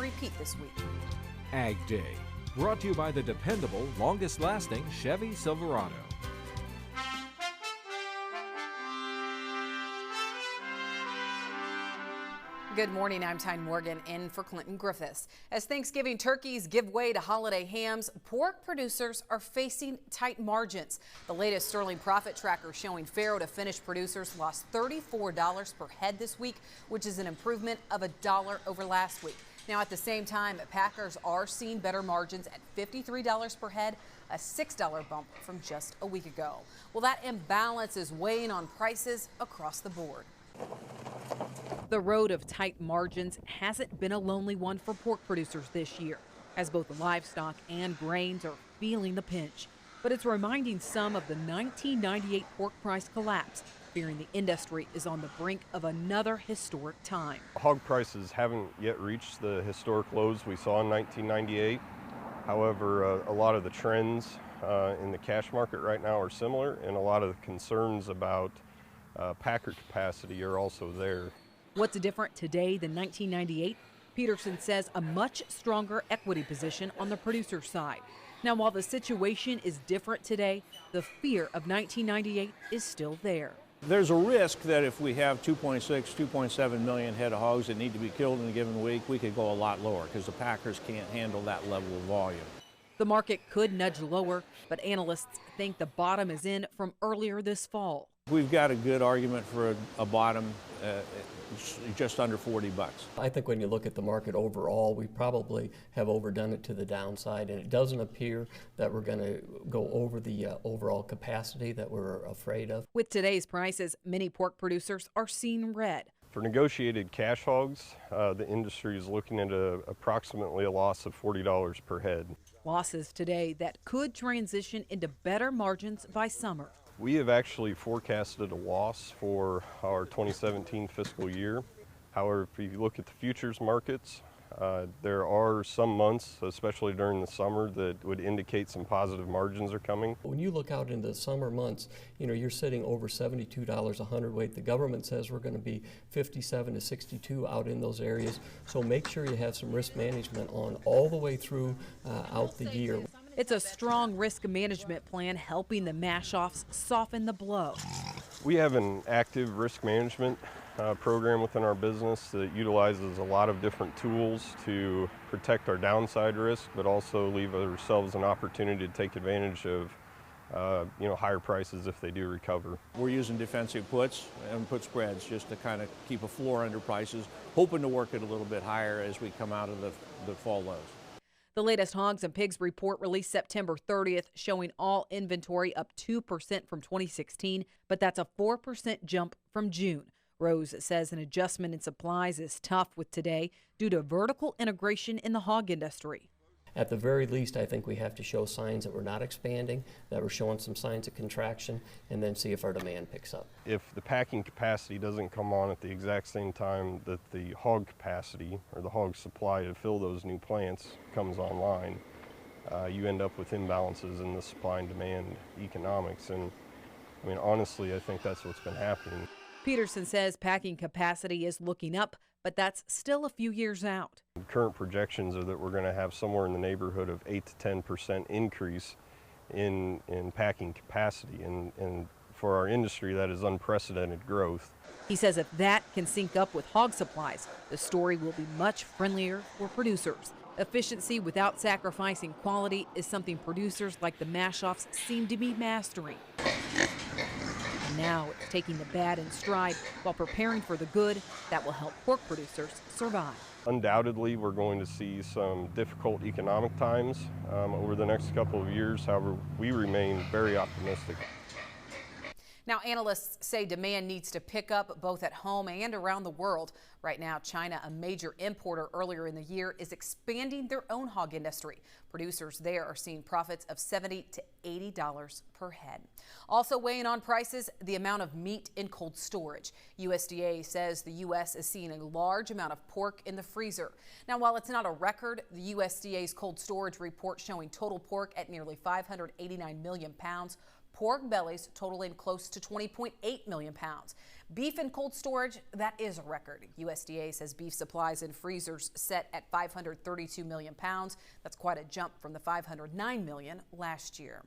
repeat this week. Ag Day, brought to you by the dependable, longest-lasting Chevy Silverado. Good morning, I'm Tyne Morgan in for Clinton Griffiths. As Thanksgiving turkeys give way to holiday hams, pork producers are facing tight margins. The latest Sterling Profit Tracker showing farrow to finished producers lost $34 per head this week, which is an improvement of $1 over last week. Now, at the same time, packers are seeing better margins at $53 per head, a $6 bump from just a week ago. Well, that imbalance is weighing on prices across the board. The road of tight margins hasn't been a lonely one for pork producers this year, as both livestock and grains are feeling the pinch. But it's reminding some of the 1998 pork price collapse, fearing the industry is on the brink of another historic time. Hog prices haven't yet reached the historic lows we saw in 1998. However, a lot of the trends in the cash market right now are similar, and a lot of the concerns about packer capacity are also there. What's different today than 1998? Peterson says a much stronger equity position on the producer side. Now, while the situation is different today, the fear of 1998 is still there. There's a risk that if we have 2.6, 2.7 million head of hogs that need to be killed in a given week, we could go a lot lower because the packers can't handle that level of volume. The market could nudge lower, but analysts think the bottom is in from earlier this fall. We've got a good argument for a bottom just under 40 bucks. I think when you look at the market overall, we probably have overdone it to the downside, and it doesn't appear that we're going to go over the overall capacity that we're afraid of. With today's prices, many pork producers are seeing red. For negotiated cash hogs, the industry is looking at approximately a loss of $40 per head. Losses today that could transition into better margins by summer. We have actually forecasted a loss for our 2017 fiscal year. However, if you look at the futures markets, there are some months, especially during the summer, that would indicate some positive margins are coming. When you look out into the summer months, you're sitting over $72 a hundredweight. The government says we're going to be 57 to 62 out in those areas. So make sure you have some risk management on all the way through out the year. It's a strong risk management plan helping the mash-offs soften the blow. We have an active risk management program within our business that utilizes a lot of different tools to protect our downside risk, but also leave ourselves an opportunity to take advantage of higher prices if they do recover. We're using defensive puts and put spreads just to kind of keep a floor under prices, hoping to work it a little bit higher as we come out of the fall lows. The latest Hogs and Pigs report released September 30th showing all inventory up 2% from 2016, but that's a 4% jump from June. Rose says an adjustment in supplies is tough with today due to vertical integration in the hog industry. At the very least, I think we have to show signs that we're not expanding, that we're showing some signs of contraction, and then see if our demand picks up. If the packing capacity doesn't come on at the exact same time that the hog capacity or the hog supply to fill those new plants comes online, you end up with imbalances in the supply and demand economics. And I mean, honestly, I think that's what's been happening. Peterson says packing capacity is looking up, but that's still a few years out. Current projections are that we're going to have somewhere in the neighborhood of 8 to 10% increase in packing capacity, and for our industry that is unprecedented growth. He says if that can sync up with hog supplies, the story will be much friendlier for producers. Efficiency without sacrificing quality is something producers like the mash-offs seem to be mastering. And now it's taking the bad in stride while preparing for the good that will help pork producers survive. Undoubtedly, we're going to see some difficult economic times over the next couple of years. However, we remain very optimistic. Now, analysts say demand needs to pick up both at home and around the world. Right now, China, a major importer earlier in the year, is expanding their own hog industry. Producers there are seeing profits of $70 to $80 per head. Also weighing on prices, the amount of meat in cold storage. USDA says the U.S. is seeing a large amount of pork in the freezer. Now, while it's not a record, the USDA's cold storage report showing total pork at nearly 589 million pounds. Pork bellies totaling close to 20.8 million pounds. Beef in cold storage, that is a record. USDA says beef supplies in freezers set at 532 million pounds. That's quite a jump from the 509 million last year.